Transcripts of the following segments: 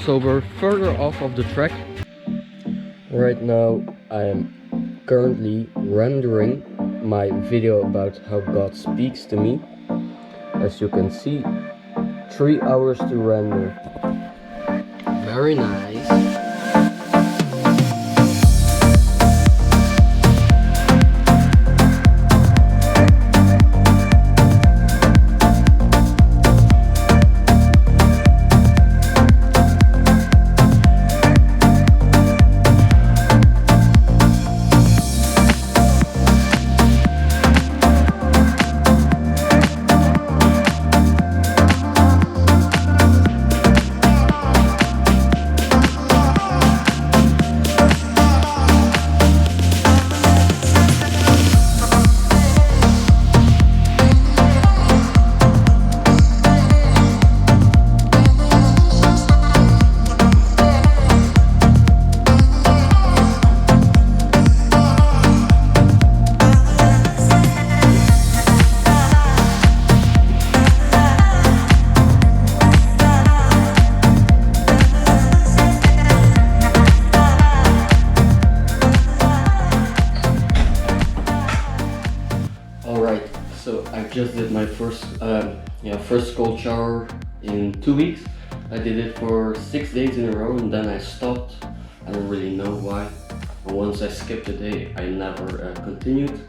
So we're further off of the track. Right now I am currently rendering my video about how God speaks to me. As you can see, 3 hours to render. Very nice. Alright, so I just did my first cold shower in 2 weeks. I did it for 6 days in a row and then I stopped. I don't really know why. But once I skipped a day, I never continued.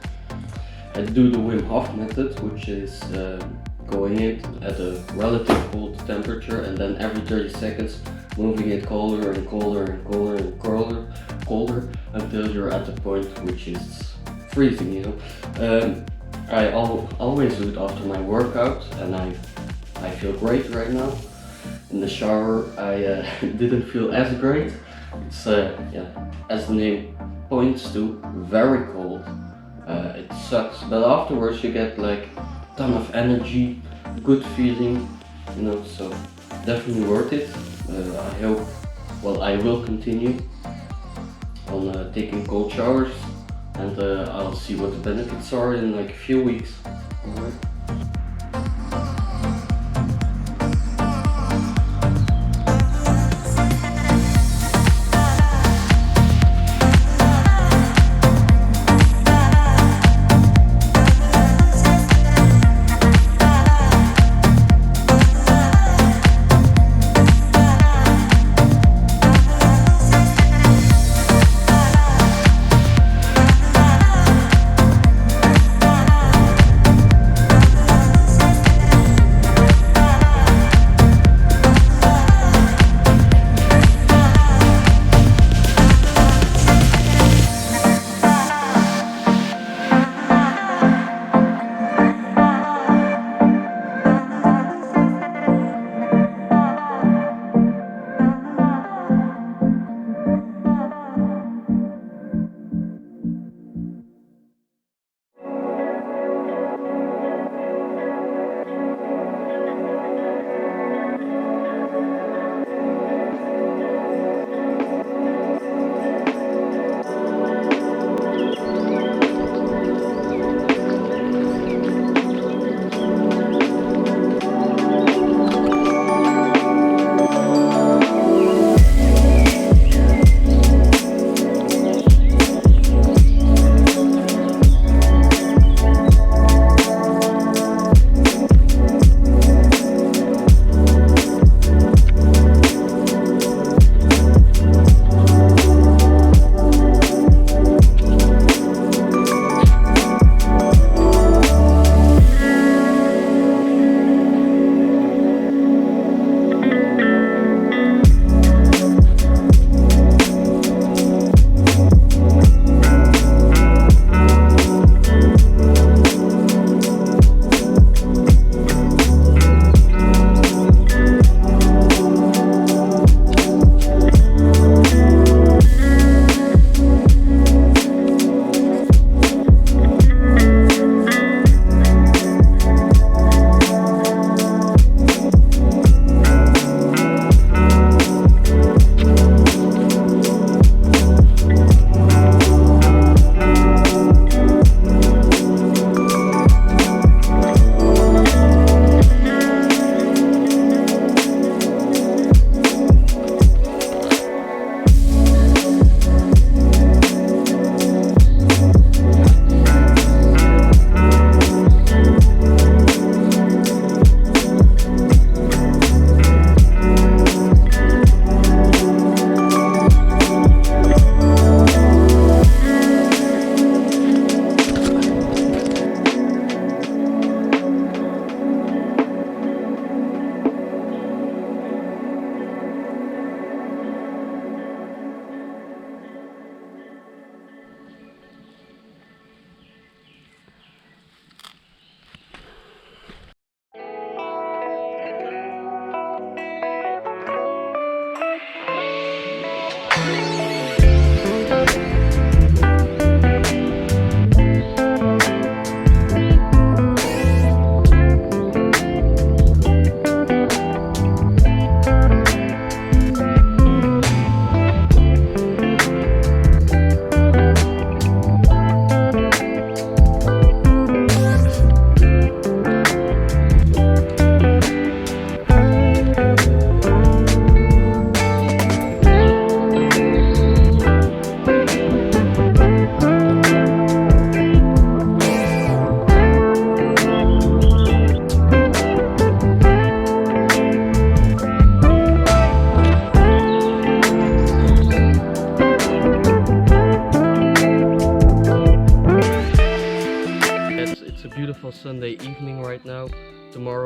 I do the Wim Hof method, which is going in at a relative cold temperature and then every 30 seconds moving it colder and colder and colder and colder until you're at the point which is freezing, you know. I always do it after my workout and I feel great right now. In the shower I didn't feel as great. It's as the name points to, very cold. It sucks, but afterwards you get like a ton of energy, good feeling, you know, so definitely worth it. I will continue on taking cold showers. And I'll see what the benefits are in like a few weeks. Alright.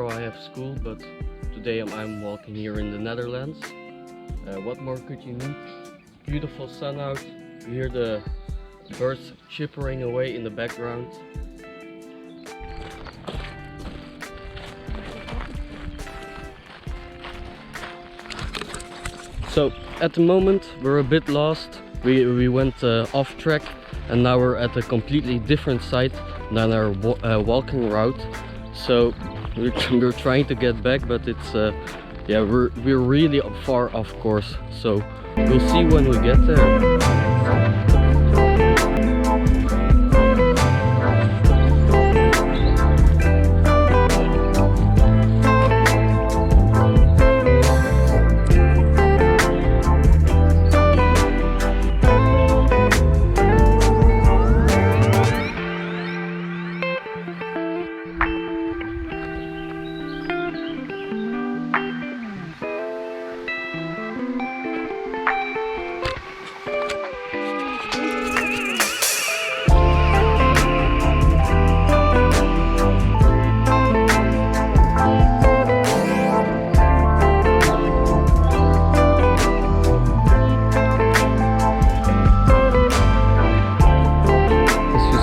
tomorrow I have school, but today I'm walking here in the Netherlands. What more could you need? Beautiful sun out. You hear the birds chippering away in the background. So at the moment we're a bit lost. We went off track and now we're at a completely different site than our walking route. So we're trying to get back, but it's yeah, we're really far off course. So we'll see when we get there.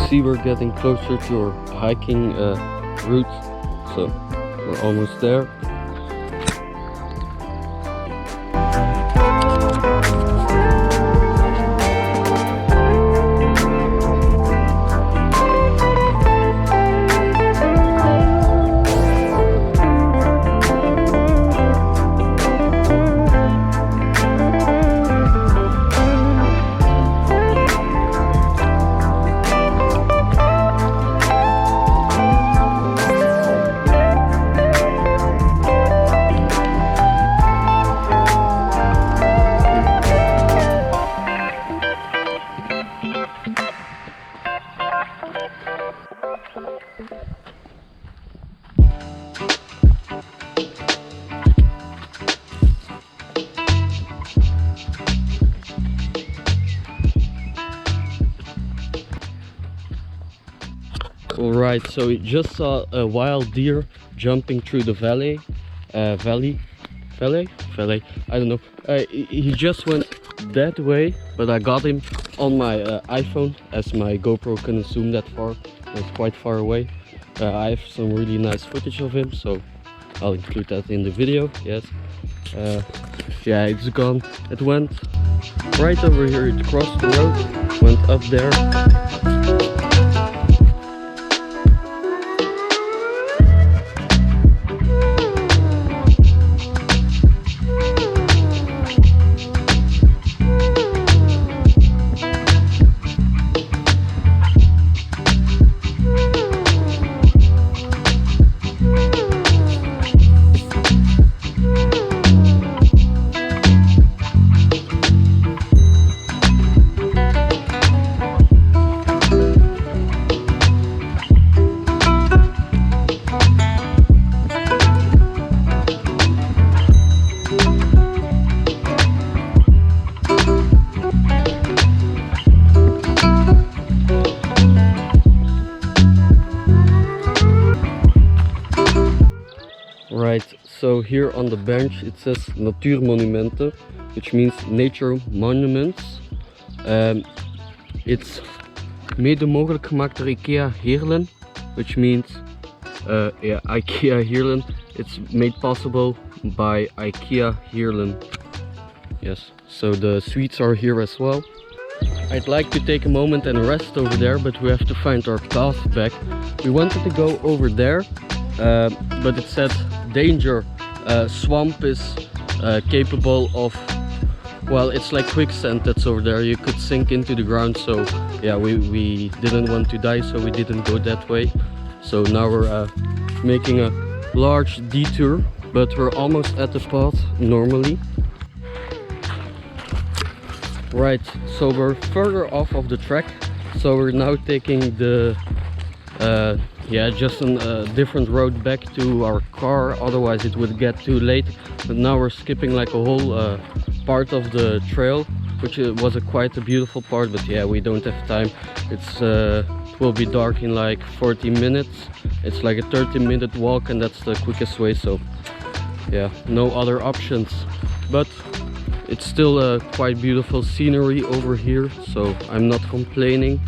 See, we're getting closer to our hiking route, so we're almost there. Alright, so we just saw a wild deer jumping through the valley, valley, I don't know. He just went that way, but I got him on my iPhone, as my GoPro couldn't zoom that far. It was quite far away. I have some really nice footage of him, so I'll include that in the video. Yes. Yeah, it's gone. It went right over here. It crossed the road, went up there. Right, so here on the bench it says Natuurmonumenten, which means nature monuments. It's mede mogelijk gemaakt door IKEA Heerlen, which means yeah, IKEA Heerlen. It's made possible by IKEA Heerlen. Yes, so the suites are here as well. I'd like to take a moment and rest over there, but we have to find our path back. We wanted to go over there, but it said danger, swamp is capable of, well, it's like quicksand that's over there, you could sink into the ground. So yeah, we didn't want to die, so we didn't go that way. So now we're making a large detour, but we're almost at the path normally. Right, so we're further off of the track, so we're now taking the yeah, just a different road back to our car, otherwise it would get too late. But now we're skipping like a whole part of the trail, which was quite a beautiful part, but yeah, we don't have time. It's it will be dark in like 40 minutes. It's like a 30-minute walk, and that's the quickest way. So yeah, no other options. But it's still a quite beautiful scenery over here, so I'm not complaining.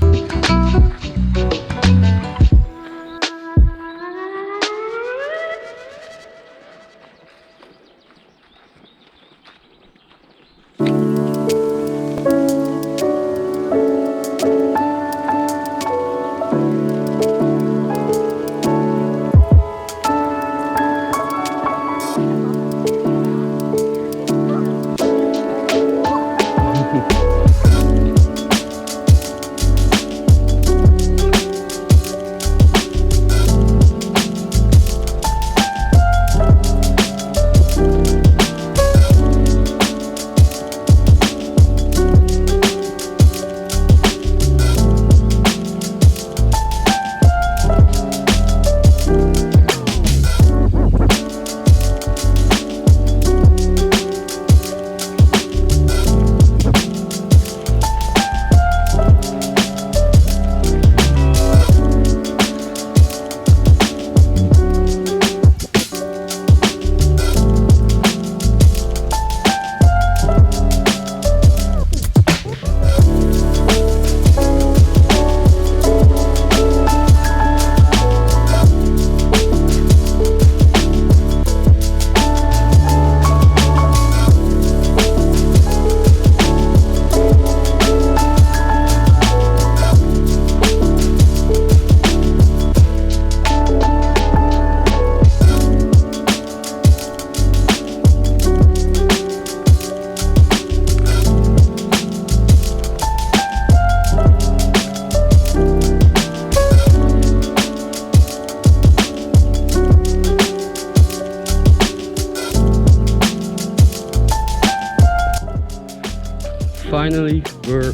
Finally, we're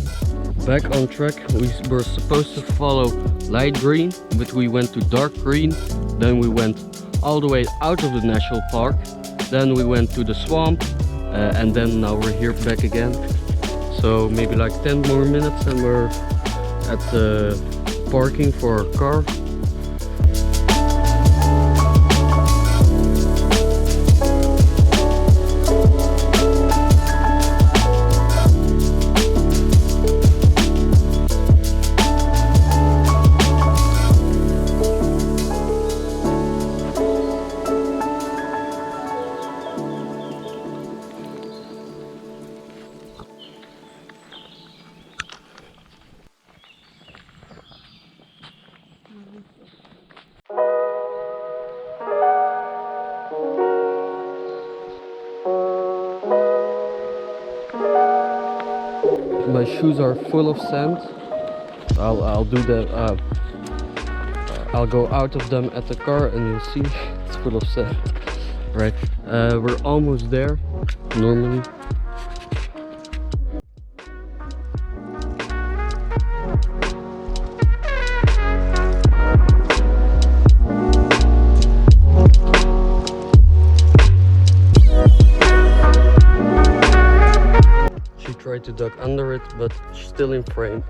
back on track. We were supposed to follow light green, but we went to dark green. Then we went all the way out of the national park. Then we went to the swamp, and then now we're here back again. So maybe like 10 more minutes and we're at the parking for our car. My shoes are full of sand. I'll do that. I'll go out of them at the car and you'll see it's full of sand. Right, we're almost there. Normally. Tried to duck under it, but still in frame.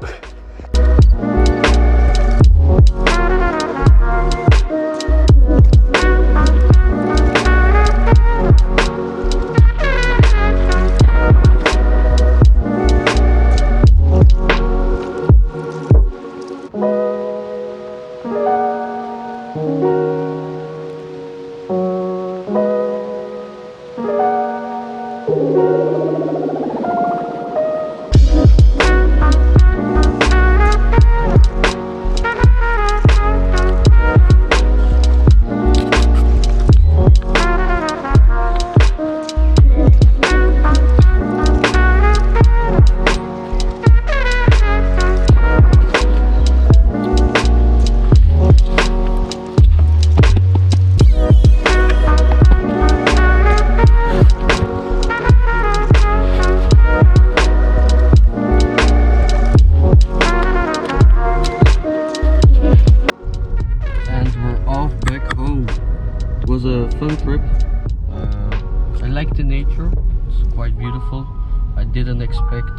Fun trip. I like the nature, it's quite beautiful. I didn't expect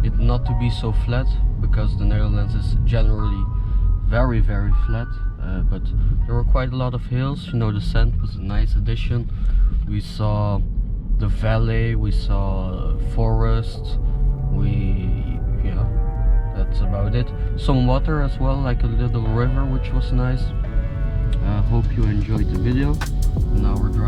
it not to be so flat, because the Netherlands is generally very flat, but there were quite a lot of hills. You know, the sand was a nice addition. We saw the valley, we saw forest, yeah, that's about it. Some water as well, like a little river, which was nice. Hope you enjoyed the video. Now we're driving